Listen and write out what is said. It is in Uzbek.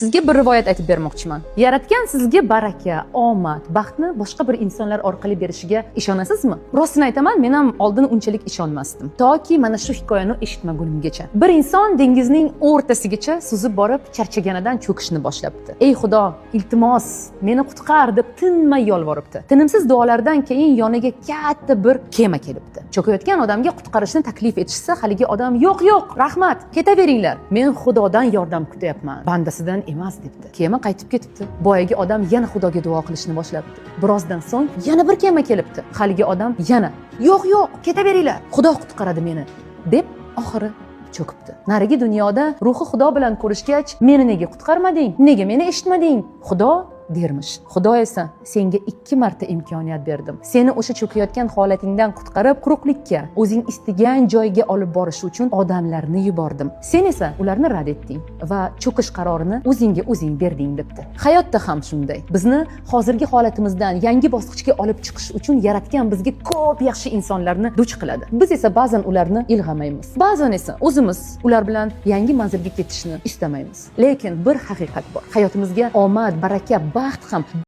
Sizga bir rivoyat aytib bermoqchiman. Yaratgan sizga baraka, omad, baxtni boshqa bir insonlar orqali berishiga ishonasizmi? Rostini aytaman, men ham oldin unchalik ishonmasdim. Toki mana shu hikoyani eshitmagunimgacha. Bir inson dengizning o'rtasigacha suzib borib, charchaganidan cho'kishni boshlabdi. Ey Xudo, iltimos, meni qutqar deb tinmay yolvoribdi. Tinimsiz duolardan keyin yoniga katta bir kema kelibdi. Cho'kayotgan odamga qutqarishni taklif etishsa, haligi odam yo'q, rahmat, ketaveringlar. Men Xudodan yordam kutyapman. Bandasidan emas debdi. Kema qaytib ketibdi. Boyagi odam yana Xudoga duo qilishni boshlabdi. Birozdan so'ng yana bir kema kelibdi. Haligi odam yana yo'q, ketaveringlar. Xudo qutqaradi meni deb oxiri cho'kibdi. Narigi dunyoda ruhi Xudo bilan ko'rishgach, meni nega qutqarmading? Nega meni eshitmading? Xudo dermish. Xudo esa senga 2 marta imkoniyat berdim. Seni o'sha cho'kayotgan holatingdan qutqarib, quruqlikka, o'zing istagan joyga olib borish uchun odamlarni yubordim. Sen esa ularni rad etding va cho'kish qarorini o'zing berding debdi. Hayotda ham shunday. Bizni hozirgi holatimizdan yangi bosqichga olib chiqish uchun yaratgan bizga ko'p yaxshi insonlarni duch qiladi. Biz esa ba'zan ularni ilg'amaymiz. Ba'zan esa o'zimiz ular bilan yangi manzilga ketishni istamaymiz. Lekin bir haqiqat bor. Hayotimizga omad, baraka, baxt ham